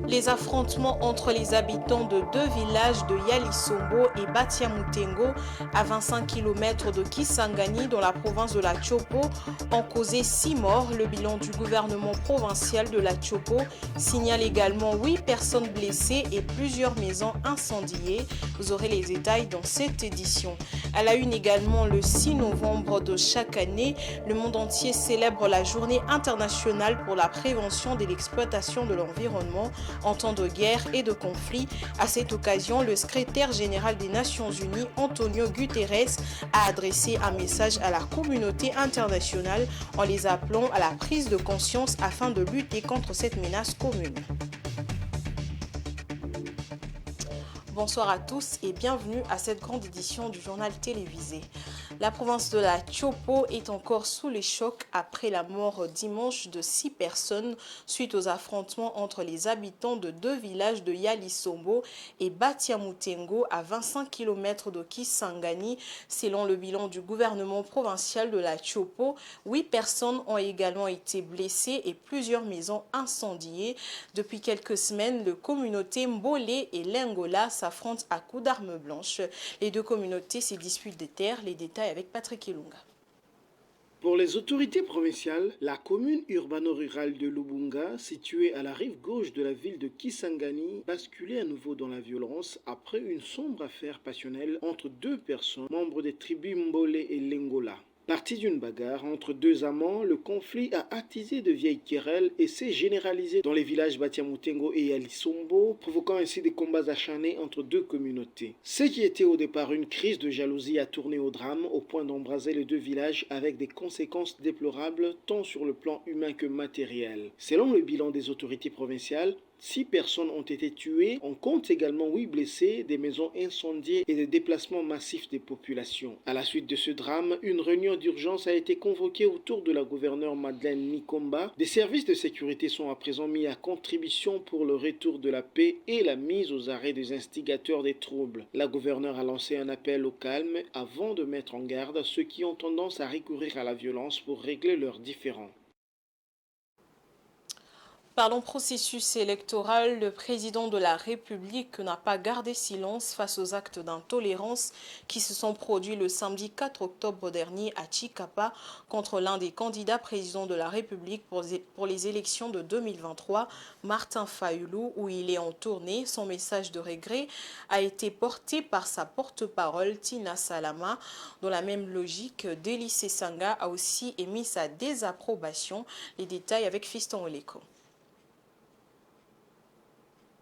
Les affrontements entre les habitants de deux villages de Yalisombo et Batiamutengo, à 25 km de Kisangani, dans la province de la Chopo, ont causé 6 morts. Le bilan du gouvernement provincial de la Chopo signale également 8 personnes blessées et plusieurs maisons incendiées. Vous aurez les détails dans cette édition. À la une également, le 6 novembre de chaque année, le monde entier célèbre la journée internationale pour la prévention de l'exploitation de l'environnement en temps de guerre et de conflit. À cette occasion, le secrétaire général des Nations Unies, Antonio Guterres, a adressé un message à la communauté internationale en les appelant à la prise de conscience afin de lutter contre cette menace commune. Bonsoir à tous et bienvenue à cette grande édition du journal télévisé. La province de la Chopo est encore sous les chocs après la mort dimanche de 6 personnes suite aux affrontements entre les habitants de deux villages de Yalisombo et Batiamutengo à 25 km de Kisangani. Selon le bilan du gouvernement provincial de la Chopo, 8 personnes ont également été blessées et plusieurs maisons incendiées. Depuis quelques semaines, les communautés Mbolé et Lengola s'affrontent à coups d'armes blanches. Les deux communautés se disputent des terres. Les détails avec Patrick Ilunga. Pour les autorités provinciales, la commune urbano-rurale de Lubunga, située à la rive gauche de la ville de Kisangani, basculait à nouveau dans la violence après une sombre affaire passionnelle entre deux personnes, membres des tribus Mbolé et Lengola. Parti d'une bagarre entre deux amants, le conflit a attisé de vieilles querelles et s'est généralisé dans les villages Batiamutengo et Yalisombo, provoquant ainsi des combats acharnés entre deux communautés. Ce qui était au départ une crise de jalousie a tourné au drame, au point d'embraser les deux villages avec des conséquences déplorables tant sur le plan humain que matériel. Selon le bilan des autorités provinciales, 6 personnes ont été tuées, on compte également 8 blessés, des maisons incendiées et des déplacements massifs des populations. À la suite de ce drame, une réunion d'urgence a été convoquée autour de la gouverneure Madeleine Nikomba. Des services de sécurité sont à présent mis à contribution pour le retour de la paix et la mise aux arrêts des instigateurs des troubles. La gouverneure a lancé un appel au calme avant de mettre en garde ceux qui ont tendance à recourir à la violence pour régler leurs différends. Parlons processus électoral, le président de la République n'a pas gardé silence face aux actes d'intolérance qui se sont produits le samedi 4 octobre dernier à Chikapa contre l'un des candidats présidents de la République pour les élections de 2023, Martin Fayulu, où il est en tournée. Son message de regret a été porté par sa porte-parole Tina Salama. Dans la même logique, Deli Sesanga a aussi émis sa désapprobation. Les détails avec Fiston Oleko.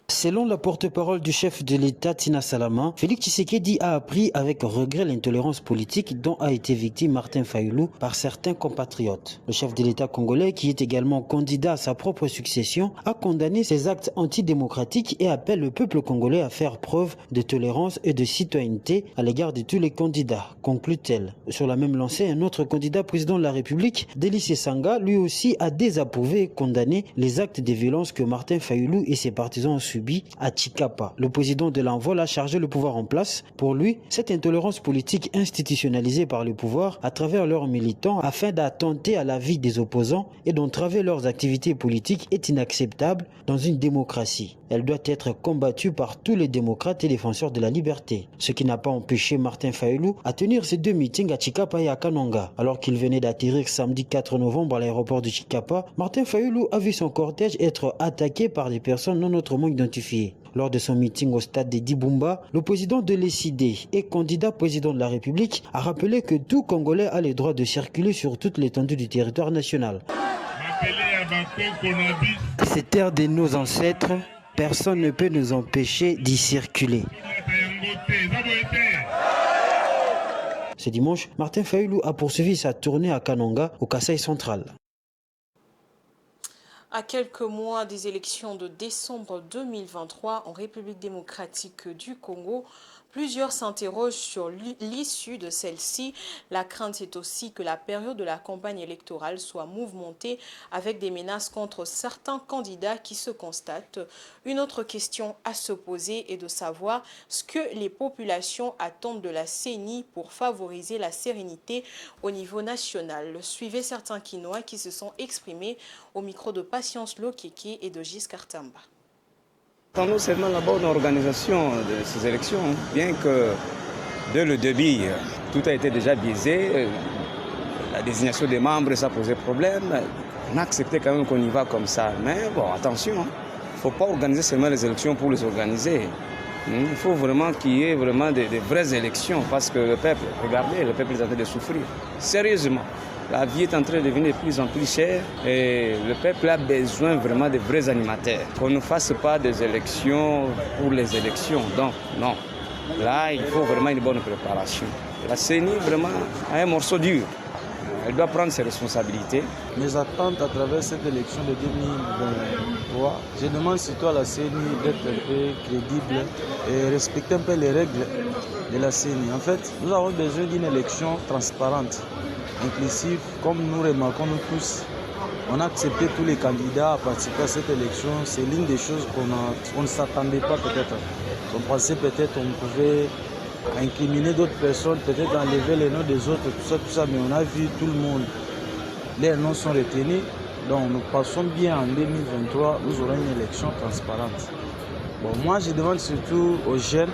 Selon la porte-parole du chef de l'État, Tina Salama, Félix Tshisekedi a appris avec regret l'intolérance politique dont a été victime Martin Fayulu par certains compatriotes. Le chef de l'État congolais, qui est également candidat à sa propre succession, a condamné ces actes antidémocratiques et appelle le peuple congolais à faire preuve de tolérance et de citoyenneté à l'égard de tous les candidats, conclut-elle. Sur la même lancée, un autre candidat président de la République, Deli Sesanga, lui aussi a désapprouvé et condamné les actes de violence que Martin Fayulu et ses partisans ont subis à Chikapa. Le président de l'envol a chargé le pouvoir en place. Pour lui, cette intolérance politique institutionnalisée par le pouvoir à travers leurs militants afin d'attenter à la vie des opposants et d'entraver leurs activités politiques est inacceptable dans une démocratie. Elle doit être combattue par tous les démocrates et défenseurs de la liberté. Ce qui n'a pas empêché Martin Fayulu à tenir ses deux meetings à Chikapa et à Kananga. Alors qu'il venait d'atterrir samedi 4 novembre à l'aéroport de Chikapa, Martin Fayulu a vu son cortège être attaqué par des personnes non autrement identifiées. Lors de son meeting au stade de Dibumba, le président de l'ECD et candidat président de la République a rappelé que tout Congolais a le droit de circuler sur toute l'étendue du territoire national. Ces terres de nos ancêtres, personne ne peut nous empêcher d'y circuler. Ce dimanche, Martin Fayulu a poursuivi sa tournée à Kananga, au Kasaï central. À quelques mois des élections de décembre 2023 en République démocratique du Congo, plusieurs s'interrogent sur l'issue de celle-ci. La crainte est aussi que la période de la campagne électorale soit mouvementée avec des menaces contre certains candidats qui se constatent. Une autre question à se poser est de savoir ce que les populations attendent de la CENI pour favoriser la sérénité au niveau national. Suivez certains Quinois qui se sont exprimés au micro de Patience Lokeke et de Giscard Tamba. Attendons seulement la bonne organisation de ces élections, bien que dès le début, tout a été déjà biaisé. La désignation des membres, ça posait problème. On a accepté quand même qu'on y va comme ça. Mais bon, attention, il ne faut pas organiser seulement les élections pour les organiser. Il faut vraiment qu'il y ait vraiment des vraies élections parce que le peuple, regardez, le peuple est en train de souffrir. Sérieusement, la vie est en train de devenir de plus en plus chère et le peuple a besoin vraiment de vrais animateurs. Qu'on ne fasse pas des élections pour les élections. Donc, non. Là, il faut vraiment une bonne préparation. La CENI, vraiment, a un morceau dur. Elle doit prendre ses responsabilités. Mes attentes à travers cette élection de 2023, je demande surtout à la CENI d'être un peu crédible et respecter un peu les règles de la CENI. En fait, nous avons besoin d'une élection transparente, inclusive, comme nous remarquons nous tous. On a accepté tous les candidats à participer à cette élection. C'est l'une des choses qu'on ne s'attendait pas peut-être. On pensait peut-être qu'on pouvait incriminer d'autres personnes, peut-être enlever les noms des autres, tout ça, mais on a vu tout le monde. Les noms sont retenus, donc nous passons bien en 2023, nous aurons une élection transparente. Bon, moi je demande surtout aux jeunes,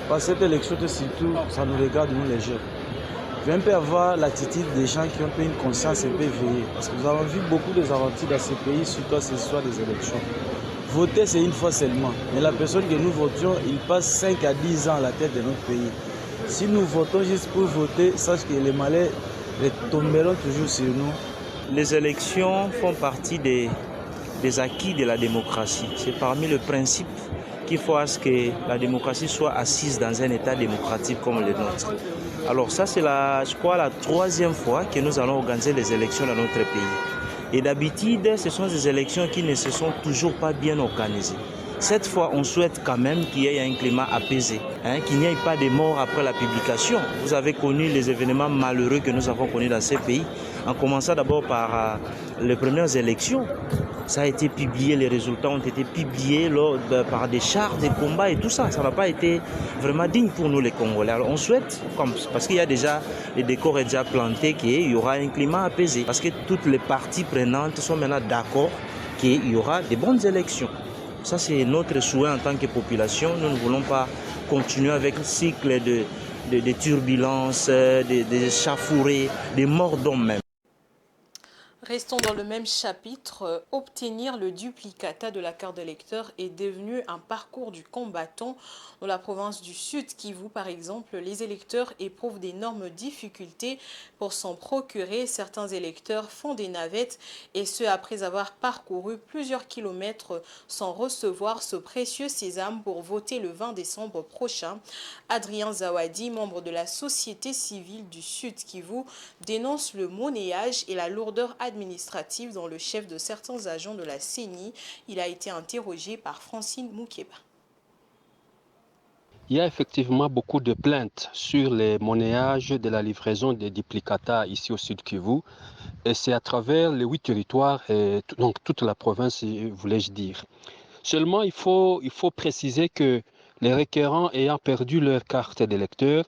parce que cette élection, surtout, ça nous regarde nous les jeunes. Je veux un peu avoir l'attitude des gens qui ont un peu une conscience un peu éveillée, parce que nous avons vu beaucoup des aventures dans ces pays, surtout à ce soir des élections. Voter, c'est une fois seulement. Mais la personne que nous votions, il passe 5 à 10 ans à la tête de notre pays. Si nous votons juste pour voter, sache que les malheurs retomberont toujours sur nous. Les élections font partie des acquis de la démocratie. C'est parmi les principes qu'il faut à ce que la démocratie soit assise dans un État démocratique comme le nôtre. Alors ça, c'est je crois, la 3e fois que nous allons organiser les élections dans notre pays. Et d'habitude, ce sont des élections qui ne se sont toujours pas bien organisées. Cette fois, on souhaite quand même qu'il y ait un climat apaisé, qu'il n'y ait pas de morts après la publication. Vous avez connu les événements malheureux que nous avons connus dans ces pays, en commençant d'abord par les premières élections. Ça a été publié, les résultats ont été publiés par des chars de combat et tout ça. Ça n'a pas été vraiment digne pour nous les Congolais. Alors on souhaite, parce qu'il y a déjà, le décor est déjà planté, qu'il y aura un climat apaisé. Parce que toutes les parties prenantes sont maintenant d'accord qu'il y aura des bonnes élections. Ça, c'est notre souhait en tant que population. Nous ne voulons pas continuer avec un cycle de turbulences, des échauffourées, des morts d'hommes même. Restons dans le même chapitre. Obtenir le duplicata de la carte d'électeur est devenu un parcours du combattant. Dans la province du Sud Kivu, par exemple, les électeurs éprouvent d'énormes difficultés pour s'en procurer. Certains électeurs font des navettes et ce après avoir parcouru plusieurs kilomètres sans recevoir ce précieux sésame pour voter le 20 décembre prochain. Adrien Zawadi, membre de la société civile du Sud Kivu, dénonce le monnayage et la lourdeur administrative dans le chef de certains agents de la CENI. Il a été interrogé par Francine Moukeba. Il y a effectivement beaucoup de plaintes sur les monnayages de la livraison des duplicata ici au Sud Kivu. Et c'est à travers les 8 territoires, et donc toute la province, voulais-je dire. Seulement, il faut préciser que les requérants ayant perdu leur carte d'électeur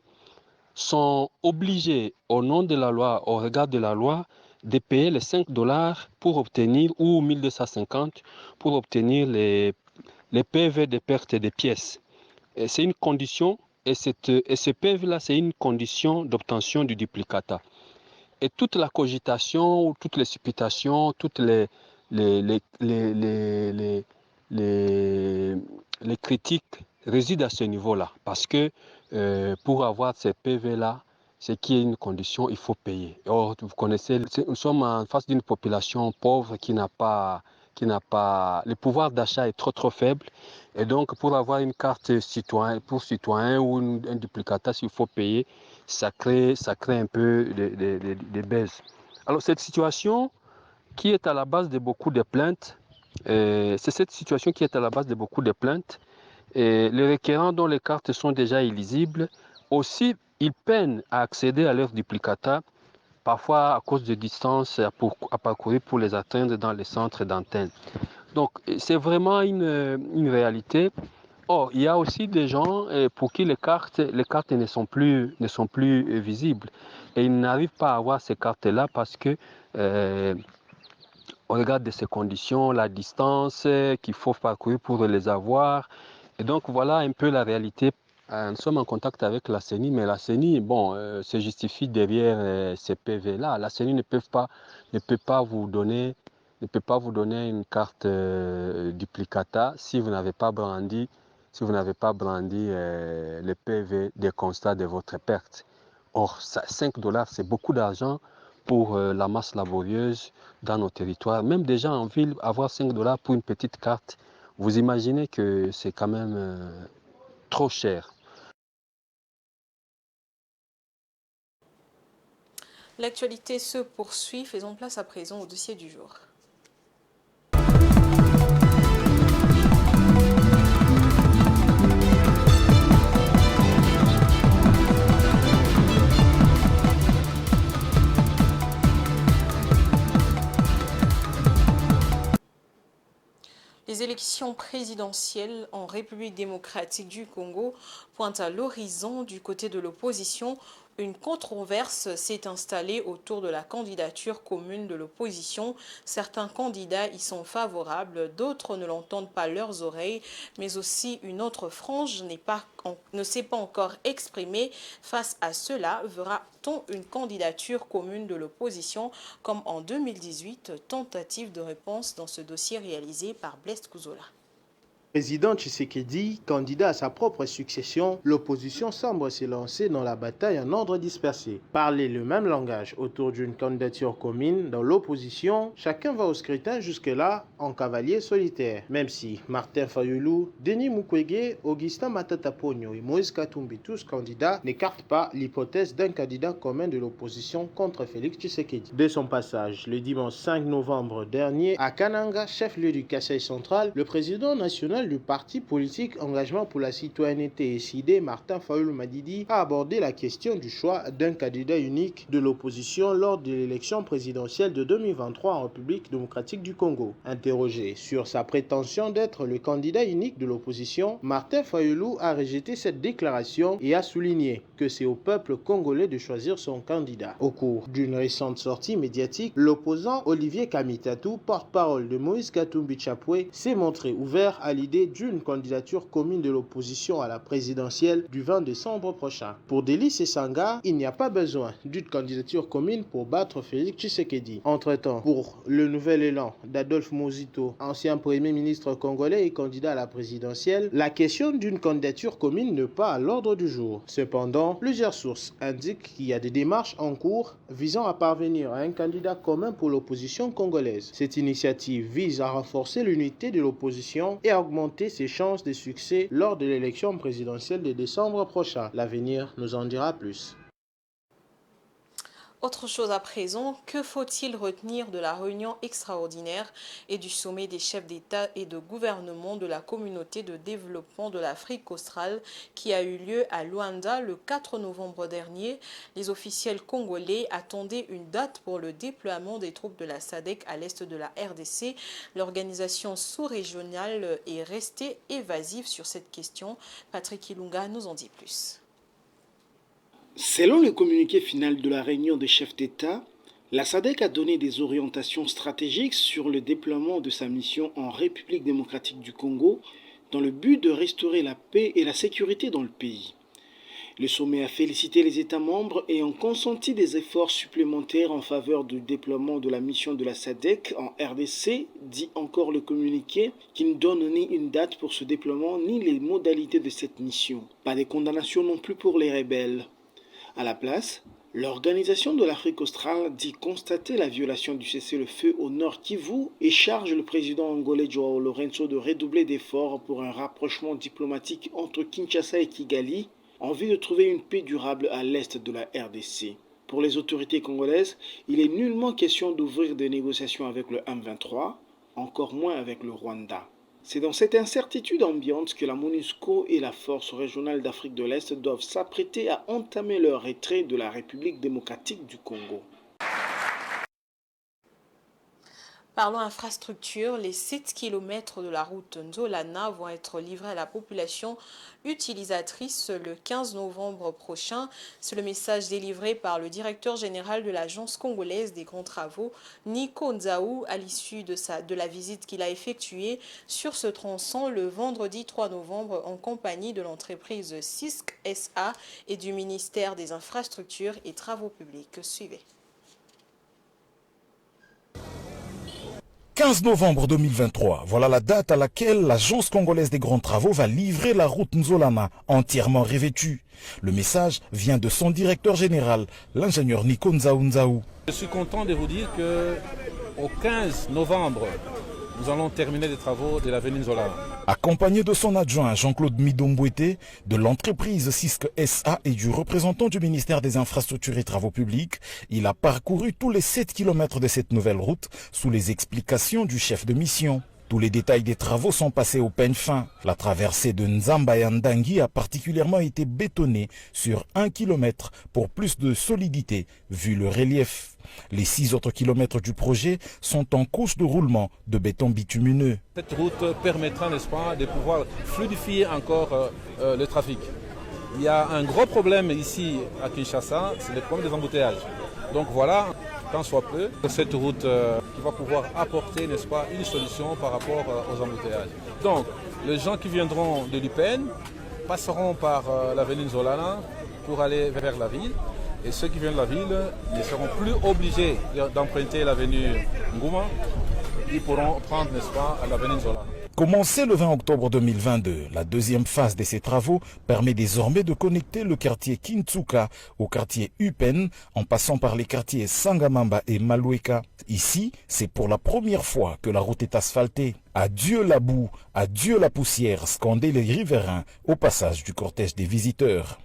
sont obligés, au nom de la loi, au regard de la loi, de payer les $5 pour obtenir, ou 1250 pour obtenir les PV de perte des pièces. C'est une condition, et ce PV-là, c'est une condition d'obtention du duplicata. Et toute la cogitation, ou toutes les supputations, toutes les critiques résident à ce niveau-là. Parce que pour avoir ces PV-là, c'est qu'il y a une condition, il faut payer. Or, vous connaissez, nous sommes en face d'une population pauvre qui n'a pas, le pouvoir d'achat est trop faible. Et donc, pour avoir une carte citoyen ou un duplicata, s'il faut payer, ça crée un peu de baisse. Alors, cette situation qui est à la base de beaucoup de plaintes, et les requérants dont les cartes sont déjà illisibles, aussi, ils peinent à accéder à leurs duplicata, parfois à cause de distances à parcourir pour les atteindre dans les centres d'antenne. Donc, c'est vraiment une réalité. Or, il y a aussi des gens pour qui les cartes ne sont plus visibles. Et ils n'arrivent pas à avoir ces cartes-là parce que au regard de ces conditions, la distance qu'il faut parcourir pour les avoir. Et donc voilà un peu la réalité. Nous sommes en contact avec la CENI, mais la CENI, se justifie derrière ces PV-là. La CENI ne peut pas vous donner une carte duplicata si vous n'avez pas brandi le PV des constats de votre perte. Or, 5 $, c'est beaucoup d'argent pour la masse laborieuse dans nos territoires. Même déjà en ville, avoir 5 $ pour une petite carte, vous imaginez que c'est quand même trop cher. L'actualité se poursuit. Faisons place à présent au dossier du jour. Les élections présidentielles en République démocratique du Congo pointent à l'horizon du côté de l'opposition. Une controverse s'est installée autour de la candidature commune de l'opposition. Certains candidats y sont favorables, d'autres ne l'entendent pas leurs oreilles, mais aussi une autre frange ne s'est pas encore exprimée. Face à cela, verra-t-on une candidature commune de l'opposition comme en 2018? Tentative de réponse dans ce dossier réalisé par Blaise Kouzola. Président Tshisekedi, candidat à sa propre succession, l'opposition semble se lancer dans la bataille en ordre dispersé. Parler le même langage autour d'une candidature commune dans l'opposition, chacun va au scrutin jusque-là en cavalier solitaire. Même si Martin Fayulu, Denis Mukwege, Augustin Matata Ponyo et Moïse Katumbi, tous candidats, n'écartent pas l'hypothèse d'un candidat commun de l'opposition contre Félix Tshisekedi. Dès son passage le dimanche 5 novembre dernier à Kananga, chef-lieu du Kasaï central, le président national du parti politique Engagement pour la citoyenneté et SID, Martin Fayulu Madidi, a abordé la question du choix d'un candidat unique de l'opposition lors de l'élection présidentielle de 2023 en République démocratique du Congo. Interrogé sur sa prétention d'être le candidat unique de l'opposition, Martin Fayulu a rejeté cette déclaration et a souligné que c'est au peuple congolais de choisir son candidat. Au cours d'une récente sortie médiatique, l'opposant Olivier Kamitatou, porte-parole de Moïse Katumbi Chapwe, s'est montré ouvert à l'idée d'une candidature commune de l'opposition à la présidentielle du 20 décembre prochain. Pour Delis Esanga, il n'y a pas besoin d'une candidature commune pour battre Félix Tshisekedi. Entre-temps, pour le nouvel élan d'Adolphe Muzito, ancien premier ministre congolais et candidat à la présidentielle, la question d'une candidature commune n'est pas à l'ordre du jour. Cependant, plusieurs sources indiquent qu'il y a des démarches en cours visant à parvenir à un candidat commun pour l'opposition congolaise. Cette initiative vise à renforcer l'unité de l'opposition et à augmenter ses chances de succès lors de l'élection présidentielle de décembre prochain. L'avenir nous en dira plus. Autre chose à présent, que faut-il retenir de la réunion extraordinaire et du sommet des chefs d'État et de gouvernement de la communauté de développement de l'Afrique australe qui a eu lieu à Luanda le 4 novembre dernier? Les officiels congolais attendaient une date pour le déploiement des troupes de la SADC à l'est de la RDC. L'organisation sous-régionale est restée évasive sur cette question. Patrick Ilunga nous en dit plus. Selon le communiqué final de la réunion des chefs d'État, la SADC a donné des orientations stratégiques sur le déploiement de sa mission en République démocratique du Congo dans le but de restaurer la paix et la sécurité dans le pays. Le sommet a félicité les États membres et ont consenti des efforts supplémentaires en faveur du déploiement de la mission de la SADC en RDC, dit encore le communiqué, qui ne donne ni une date pour ce déploiement ni les modalités de cette mission. Pas de condamnation non plus pour les rebelles. À la place, l'Organisation de l'Afrique australe dit constater la violation du cessez-le-feu au Nord Kivu et charge le président angolais Joao Lourenço de redoubler d'efforts pour un rapprochement diplomatique entre Kinshasa et Kigali en vue de trouver une paix durable à l'est de la RDC. Pour les autorités congolaises, il est nullement question d'ouvrir des négociations avec le M23, encore moins avec le Rwanda. C'est dans cette incertitude ambiante que la MONUSCO et la Force régionale d'Afrique de l'Est doivent s'apprêter à entamer leur retrait de la République démocratique du Congo. Parlons infrastructure, les 7 km de la route Nzolana vont être livrés à la population utilisatrice le 15 novembre prochain. C'est le message délivré par le directeur général de l'Agence congolaise des grands travaux, Nico Nzaou, à l'issue de la visite qu'il a effectuée sur ce tronçon le vendredi 3 novembre en compagnie de l'entreprise CISC SA et du ministère des Infrastructures et Travaux publics. Suivez. 15 novembre 2023, voilà la date à laquelle l'Agence congolaise des grands travaux va livrer la route Nzolana entièrement revêtue. Le message vient de son directeur général, l'ingénieur Nico Nzaou. Je suis content de vous dire qu'au 15 novembre, nous allons terminer les travaux de l'avenue Nzolana. Accompagné de son adjoint Jean-Claude Midombouete, de l'entreprise CISC SA et du représentant du ministère des Infrastructures et Travaux publics, il a parcouru tous les 7 km de cette nouvelle route sous les explications du chef de mission. Tous les détails des travaux sont passés au peigne fin. La traversée de Nzamba-Yandangui a particulièrement été bétonnée sur 1 km pour plus de solidité vu le relief. Les 6 autres kilomètres du projet sont en couche de roulement de béton bitumineux. Cette route permettra, n'est-ce pas, de pouvoir fluidifier encore le trafic. Il y a un gros problème ici à Kinshasa, c'est le problème des embouteillages. Donc voilà, tant soit peu, cette route qui va pouvoir apporter, n'est-ce pas, une solution par rapport aux embouteillages. Donc, les gens qui viendront de l'UPN passeront par l'avenue Nzolana pour aller vers la ville. Et ceux qui viennent de la ville ne seront plus obligés d'emprunter l'avenue Ngouma. Ils pourront prendre, n'est-ce pas, l'avenue Nzolana. Commencé le 20 octobre 2022, la deuxième phase de ces travaux permet désormais de connecter le quartier Kintsuka au quartier Upen en passant par les quartiers Sangamamba et Malueka. Ici, c'est pour la première fois que la route est asphaltée. Adieu la boue, adieu la poussière, scandaient les riverains au passage du cortège des visiteurs.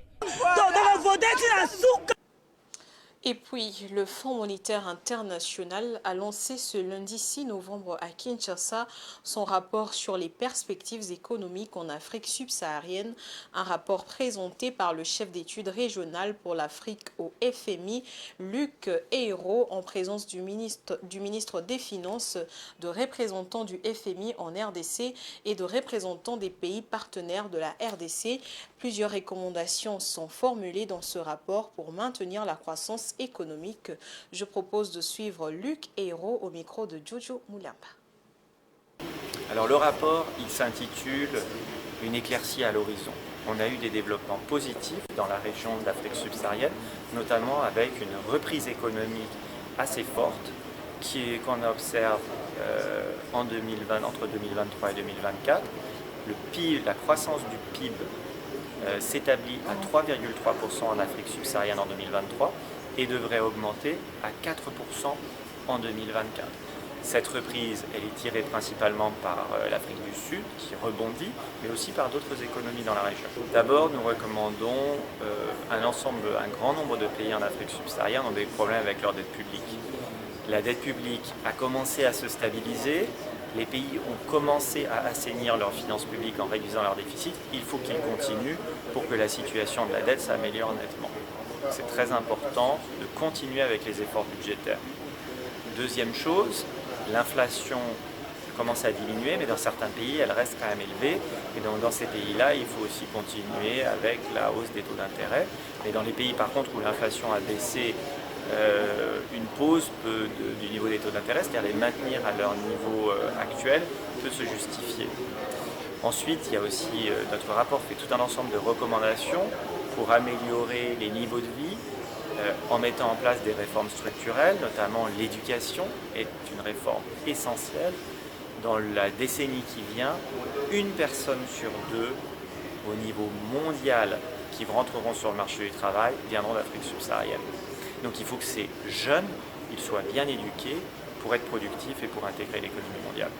Et puis, le Fonds monétaire international a lancé ce lundi 6 novembre à Kinshasa son rapport sur les perspectives économiques en Afrique subsaharienne, un rapport présenté par le chef d'études régionales pour l'Afrique au FMI, Luc Eyro, en présence du ministre des Finances, de représentants du FMI en RDC et de représentants des pays partenaires de la RDC. Plusieurs recommandations sont formulées dans ce rapport pour maintenir la croissance économique. Je propose de suivre Luc Eyro au micro de Jojo Moulamba. Alors le rapport, il s'intitule « Une éclaircie à l'horizon ». On a eu des développements positifs dans la région de l'Afrique subsaharienne, notamment avec une reprise économique assez forte qu'on observe en 2020, entre 2023 et 2024. Le PIB, la croissance du PIB s'établit à 3,3% en Afrique subsaharienne en 2023 et devrait augmenter à 4% en 2024. Cette reprise, elle est tirée principalement par l'Afrique du Sud, qui rebondit, mais aussi par d'autres économies dans la région. D'abord, nous recommandons un grand nombre de pays en Afrique subsaharienne ont des problèmes avec leur dette publique. La dette publique a commencé à se stabiliser. Les pays ont commencé à assainir leurs finances publiques en réduisant leur déficit. Il faut qu'ils continuent pour que la situation de la dette s'améliore nettement. C'est très important de continuer avec les efforts budgétaires. Deuxième chose, l'inflation commence à diminuer, mais dans certains pays, elle reste quand même élevée. Et donc dans ces pays-là, il faut aussi continuer avec la hausse des taux d'intérêt. Mais dans les pays, par contre, où l'inflation a baissé, une pause du niveau des taux d'intérêt, c'est-à-dire les maintenir à leur niveau actuel, peut se justifier. Ensuite, il y a aussi, notre rapport fait tout un ensemble de recommandations pour améliorer les niveaux de vie en mettant en place des réformes structurelles, notamment l'éducation est une réforme essentielle. Dans la décennie qui vient, 1 personne sur 2 au niveau mondial qui rentreront sur le marché du travail viendront d'Afrique subsaharienne. Donc il faut que ces jeunes, ils soient bien éduqués pour être productifs et pour intégrer l'économie mondiale.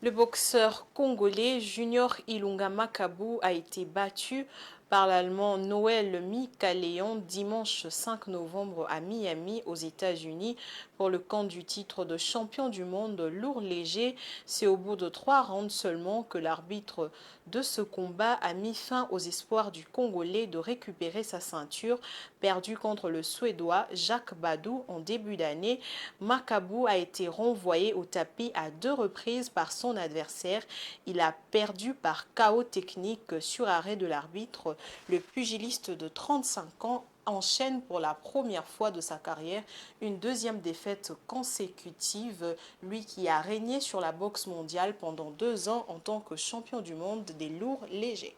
Le boxeur congolais Junior Ilunga Makabu a été battu par l'Allemand Noël Mikaléon dimanche 5 novembre à Miami aux États-Unis pour pour le compte du titre de champion du monde lourd léger. C'est au bout de 3 rounds seulement que l'arbitre de ce combat a mis fin aux espoirs du Congolais de récupérer sa ceinture perdue contre le Suédois Jacques Badou en début d'année. Makabu a été renvoyé au tapis à 2 reprises par son adversaire. Il a perdu par KO technique sur arrêt de l'arbitre. Le pugiliste de 35 ans enchaîne pour la première fois de sa carrière une deuxième défaite consécutive, lui qui a régné sur la boxe mondiale pendant 2 ans en tant que champion du monde des lourds légers.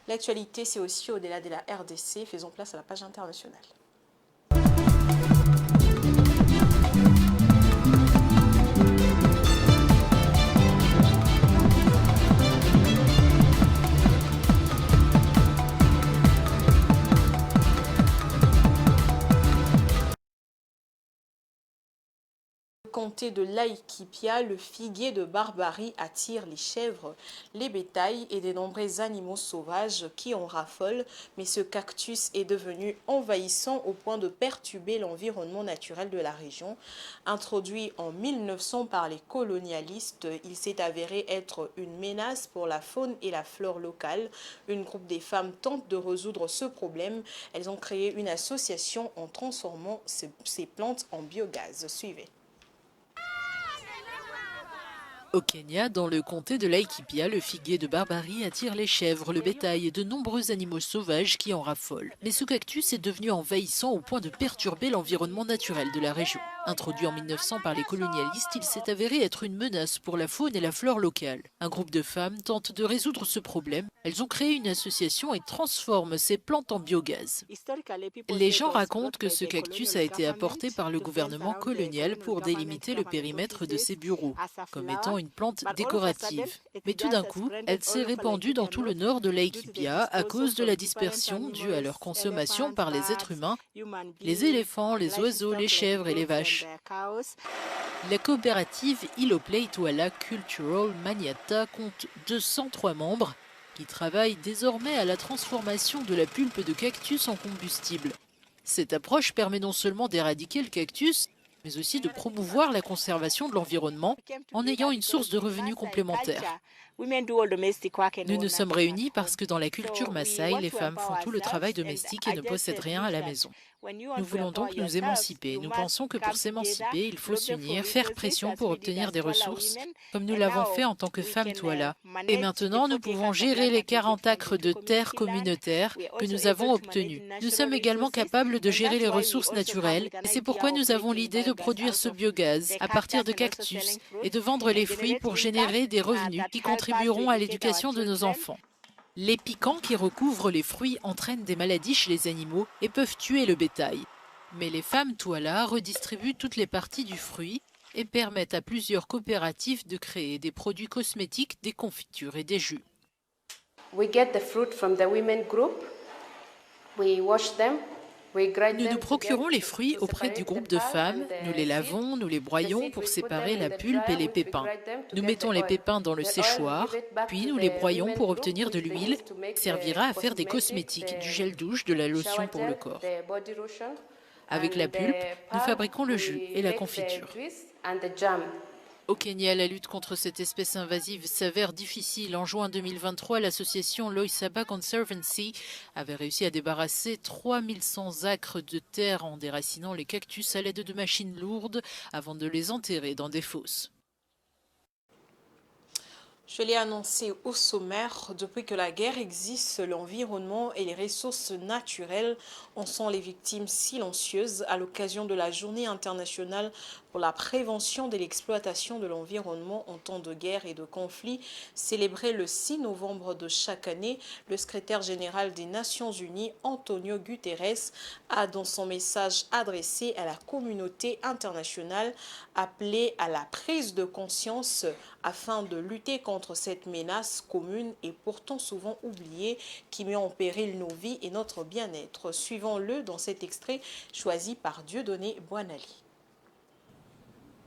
L'actualité, c'est aussi au-delà de la RDC. Faisons place à la page internationale. Comté de Laikipia, le figuier de Barbarie attire les chèvres, les bétails et de nombreux animaux sauvages qui en raffolent, mais ce cactus est devenu envahissant au point de perturber l'environnement naturel de la région. Introduit en 1900 par les colonialistes, il s'est avéré être une menace pour la faune et la flore locale. Un groupe des femmes tente de résoudre ce problème. Elles ont créé une association en transformant ces plantes en biogaz. Suivez. Au Kenya, dans le comté de Laikipia, le figuier de Barbarie attire les chèvres, le bétail et de nombreux animaux sauvages qui en raffolent. Mais ce cactus est devenu envahissant au point de perturber l'environnement naturel de la région. Introduit en 1900 par les colonialistes, il s'est avéré être une menace pour la faune et la flore locale. Un groupe de femmes tente de résoudre ce problème. Elles ont créé une association et transforment ces plantes en biogaz. Les gens racontent que ce cactus a été apporté par le gouvernement colonial pour délimiter le périmètre de ses bureaux, comme étant une plante décorative. Mais tout d'un coup, elle s'est répandue dans tout le nord de Laikipia à cause de la dispersion due à leur consommation par les êtres humains, les éléphants, les oiseaux, les chèvres et les vaches. La coopérative Iloplay Tuala Cultural Maniata compte 203 membres qui travaillent désormais à la transformation de la pulpe de cactus en combustible. Cette approche permet non seulement d'éradiquer le cactus, mais aussi de promouvoir la conservation de l'environnement en ayant une source de revenus complémentaire. Nous nous sommes réunis parce que dans la culture Maasai, les femmes font tout le travail domestique et ne possèdent rien à la maison. Nous voulons donc nous émanciper. Nous pensons que pour s'émanciper, il faut s'unir, faire pression pour obtenir des ressources, comme nous l'avons fait en tant que femmes Tuala. Et maintenant, nous pouvons gérer les 40 acres de terre communautaires que nous avons obtenus. Nous sommes également capables de gérer les ressources naturelles, et c'est pourquoi nous avons l'idée de produire ce biogaz à partir de cactus et de vendre les fruits pour générer des revenus qui contribueront à l'éducation de nos enfants. Les piquants qui recouvrent les fruits entraînent des maladies chez les animaux et peuvent tuer le bétail. Mais les femmes Tuala redistribuent toutes les parties du fruit et permettent à plusieurs coopératives de créer des produits cosmétiques, des confitures et des jus. Nous nous procurons les fruits auprès du groupe de femmes, nous les lavons, nous les broyons pour séparer la pulpe et les pépins. Nous mettons les pépins dans le séchoir, puis nous les broyons pour obtenir de l'huile qui servira à faire des cosmétiques, du gel douche, de la lotion pour le corps. Avec la pulpe, nous fabriquons le jus et la confiture. Au Kenya, la lutte contre cette espèce invasive s'avère difficile. En juin 2023, l'association Loisaba Conservancy avait réussi à débarrasser 3100 acres de terre en déracinant les cactus à l'aide de machines lourdes avant de les enterrer dans des fosses. Je l'ai annoncé au sommaire, depuis que la guerre existe, l'environnement et les ressources naturelles en sont les victimes silencieuses. À l'occasion de la Journée internationale pour la prévention de l'exploitation de l'environnement en temps de guerre et de conflit, célébrée le 6 novembre de chaque année, le secrétaire général des Nations Unies, Antonio Guterres, a dans son message adressé à la communauté internationale appelé à la prise de conscience afin de lutter contre cette menace commune et pourtant souvent oubliée qui met en péril nos vies et notre bien-être. Suivons-le dans cet extrait choisi par Dieudonné Boinali.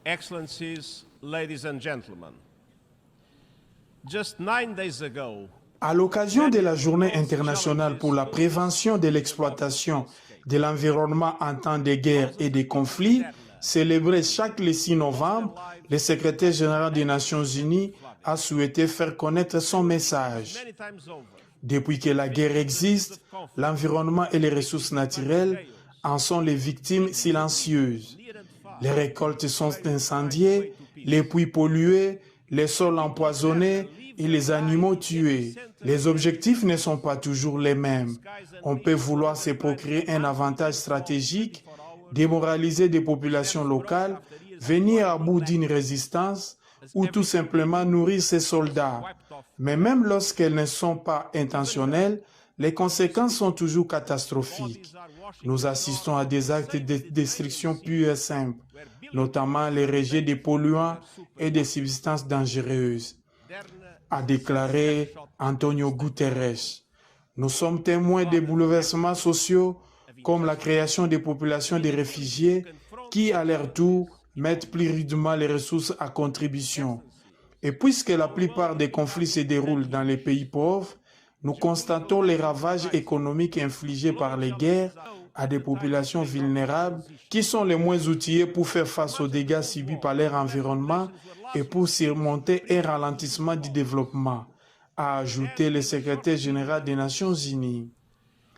Excellencies, ladies and gentlemen, just 9 days ago, À l'occasion de la Journée internationale pour la prévention de l'exploitation de l'environnement en temps de guerre et de conflits, célébrée chaque le 6 novembre, le secrétaire général des Nations Unies a souhaité faire connaître son message. Depuis que la guerre existe, l'environnement et les ressources naturelles en sont les victimes silencieuses. Les récoltes sont incendiées, les puits pollués, les sols empoisonnés et les animaux tués. Les objectifs ne sont pas toujours les mêmes. On peut vouloir se procurer un avantage stratégique, démoraliser des populations locales, venir à bout d'une résistance ou tout simplement nourrir ses soldats. Mais même lorsqu'elles ne sont pas intentionnelles, les conséquences sont toujours catastrophiques. Nous assistons à des actes de destruction pure et simple, notamment les rejets des polluants et des substances dangereuses, a déclaré Antonio Guterres. Nous sommes témoins des bouleversements sociaux comme la création des populations de réfugiés qui, à leur tour, mettent plus rudement les ressources à contribution. Et puisque la plupart des conflits se déroulent dans les pays pauvres, nous constatons les ravages économiques infligés par les guerres à des populations vulnérables qui sont les moins outillées pour faire face aux dégâts subis par leur environnement et pour surmonter un ralentissement du développement, a ajouté le secrétaire général des Nations Unies.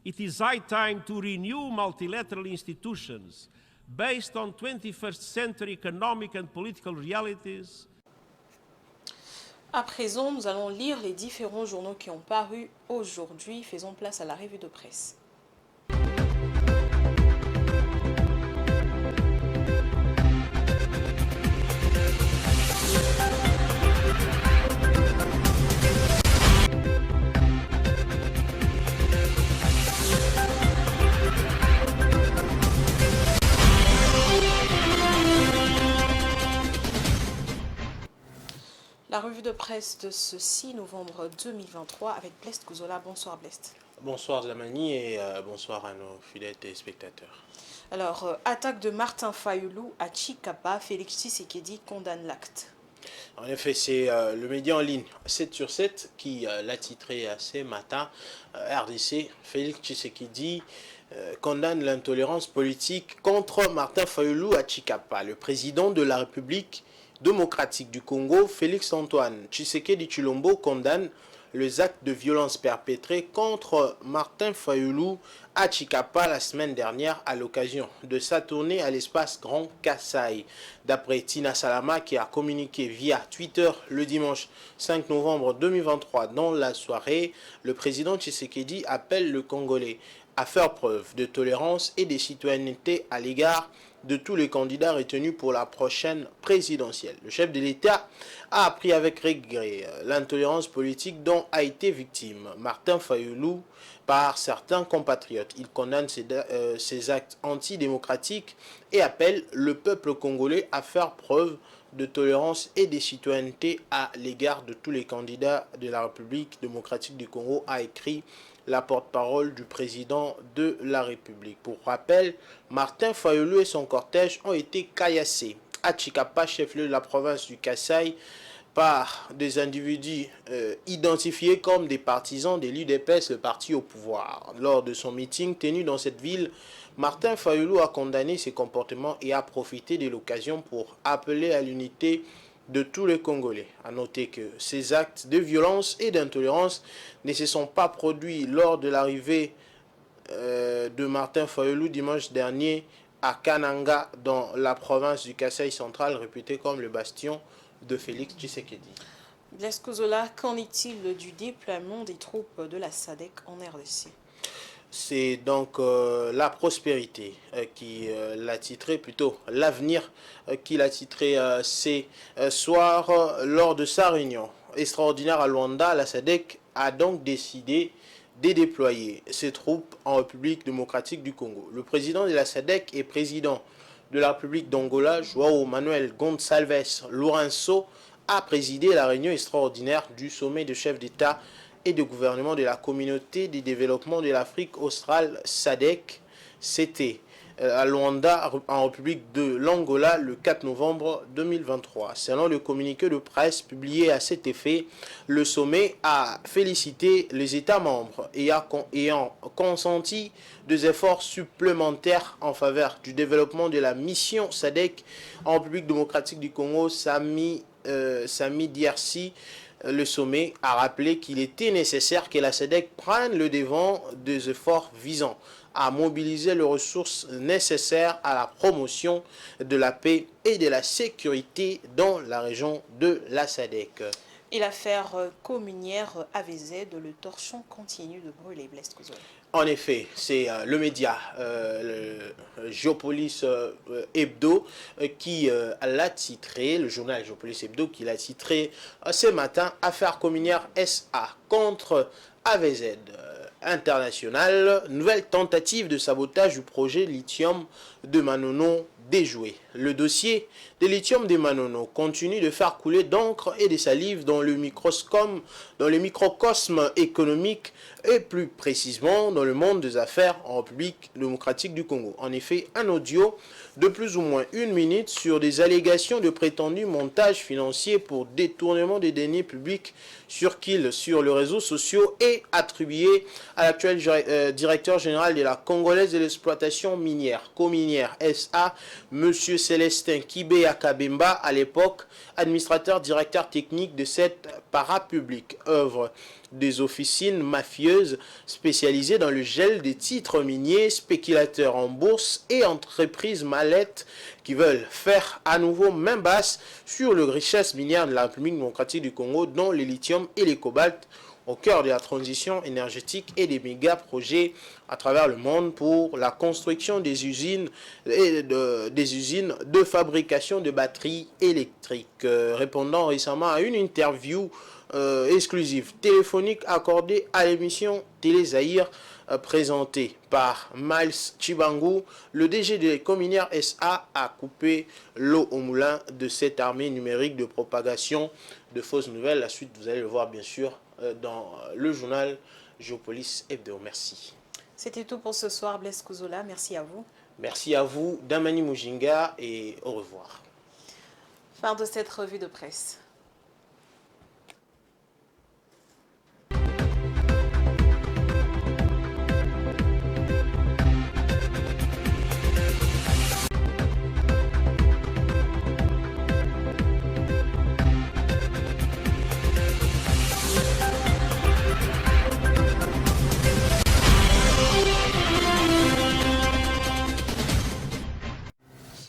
It is high time to renew multilateral institutions based on 21st century economic and political realities. À présent, nous allons lire les différents journaux qui ont paru aujourd'hui. Faisons place à la revue de presse. La revue de presse de ce 6 novembre 2023 avec Blest Kouzola. Bonsoir Blest. Bonsoir Dlamani et bonsoir à nos fidèles téléspectateurs. Alors, attaque de Martin Fayoulou à Chikapa, Félix Tshisekedi condamne l'acte. En effet, c'est le média en ligne 7 sur 7 qui l'a titré ce matin. RDC, Félix Tshisekedi condamne l'intolérance politique contre Martin Fayoulou à Chikapa. Le président de la République démocratique du Congo, Félix-Antoine Tshisekedi Tshilombo, condamne les actes de violence perpétrés contre Martin Fayoulou à Chikapa la semaine dernière à l'occasion de sa tournée à l'espace Grand Kassai. D'après Tina Salama qui a communiqué via Twitter le dimanche 5 novembre 2023 dans la soirée, le président Tshisekedi appelle le Congolais à faire preuve de tolérance et de citoyenneté à l'égard de tous les candidats retenus pour la prochaine présidentielle. Le chef de l'État a appris avec regret l'intolérance politique dont a été victime Martin Fayoulou par certains compatriotes. Il condamne ces actes antidémocratiques et appelle le peuple congolais à faire preuve de tolérance et de citoyenneté à l'égard de tous les candidats de la République démocratique du Congo, a écrit la porte-parole du président de la République. Pour rappel, Martin Fayoulou et son cortège ont été caillassés à Chikapa, chef-lieu de la province du Kassai, par des individus identifiés comme des partisans de l'UDPS, le parti au pouvoir. Lors de son meeting tenu dans cette ville, Martin Fayoulou a condamné ces comportements et a profité de l'occasion pour appeler à l'unité de tous les Congolais. À noter que ces actes de violence et d'intolérance ne se sont pas produits lors de l'arrivée de Martin Fayoulou dimanche dernier à Kananga, dans la province du Kassai central, réputée comme le bastion de Félix Tshisekedi. Blaise Kouzola, qu'en est-il du déploiement des troupes de la SADC en RDC? C'est donc la prospérité qui l'a titré, plutôt l'avenir qui l'a titré ces soirs lors de sa réunion extraordinaire à Luanda. La SADC a donc décidé de déployer ses troupes en République démocratique du Congo. Le président de la SADC et président de la République d'Angola, João Manuel Gonçalves Lourenço, a présidé la réunion extraordinaire du sommet de chefs d'État et de gouvernement de la communauté de développement de l'Afrique australe SADC. C'était à Luanda, en République de l'Angola, le 4 novembre 2023. Selon le communiqué de presse publié à cet effet, le sommet a félicité les États membres ayant consenti des efforts supplémentaires en faveur du développement de la mission SADC en République démocratique du Congo, Sami Diarcy. Le sommet a rappelé qu'il était nécessaire que la SADC prenne le devant des efforts visant à mobiliser les ressources nécessaires à la promotion de la paix et de la sécurité dans la région de la SADC. Et l'affaire communière AVZ, le torchon continue de brûler. Blaise Kozola. En effet, c'est le média, le Géopolis Hebdo, qui l'a titré, le journal Géopolis Hebdo, qui l'a titré ce matin, affaire communière SA contre AVZ International, nouvelle tentative de sabotage du projet lithium de Manono déjoué. Le dossier de lithium de Manono continue de faire couler d'encre et de salive dans le microcosme économique et plus précisément dans le monde des affaires en République démocratique du Congo. En effet, un audio de plus ou moins 1 minute sur des allégations de prétendu montage financier pour détournement des deniers publics sur les réseaux sociaux est attribué à l'actuel directeur général de la Congolaise de l'exploitation minière, Cominière SA, M. Célestin Kibé Akabemba, à l'époque administrateur directeur technique de cette parapublique, œuvre des officines mafieuses spécialisées dans le gel des titres miniers, spéculateurs en bourse et entreprises mallettes qui veulent faire à nouveau main basse sur les richesses minières de la République démocratique du Congo, dont le lithium et le cobalt, au cœur de la transition énergétique et des méga projets à travers le monde pour la construction des usines de fabrication de batteries électriques. Répondant récemment à une interview exclusive téléphonique accordée à l'émission Télé Zaïre présentée par Miles Chibangu, le DG de Cominière SA a coupé l'eau au moulin de cette armée numérique de propagation de fausses nouvelles. La suite, vous allez le voir bien sûr dans le journal Géopolis Hebdo. Merci. C'était tout pour ce soir, Blaise Kozola. Merci à vous. Merci à vous, Damani Mujinga, et au revoir. Fin de cette revue de presse.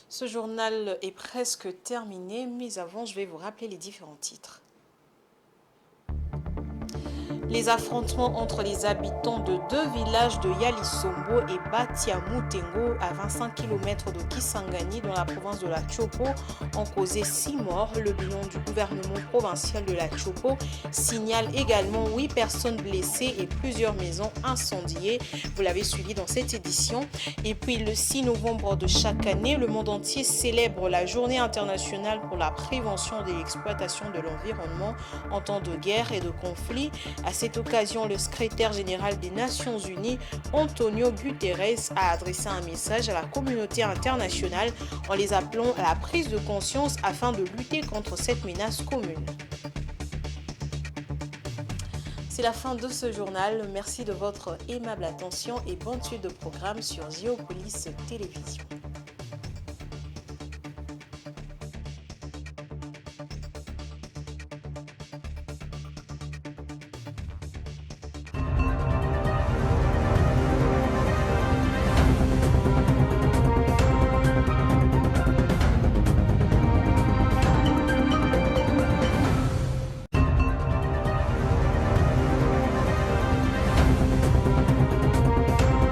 Ce journal est presque terminé, mais avant, je vais vous rappeler les différents titres. Les affrontements entre les habitants de deux villages de Yalisombo et Batiamutengo, à 25 km de Kisangani, dans la province de la Chopo, ont causé 6 morts. Le bilan du gouvernement provincial de la Chopo signale également 8 personnes blessées et plusieurs maisons incendiées. Vous l'avez suivi dans cette édition. Et puis le 6 novembre de chaque année, le monde entier célèbre la Journée internationale pour la prévention de l'exploitation de l'environnement en temps de guerre et de conflit. À cette occasion, le secrétaire général des Nations Unies, Antonio Guterres, a adressé un message à la communauté internationale en les appelant à la prise de conscience afin de lutter contre cette menace commune. C'est la fin de ce journal. Merci de votre aimable attention et bonne suite de programme sur Géopolis Télévision.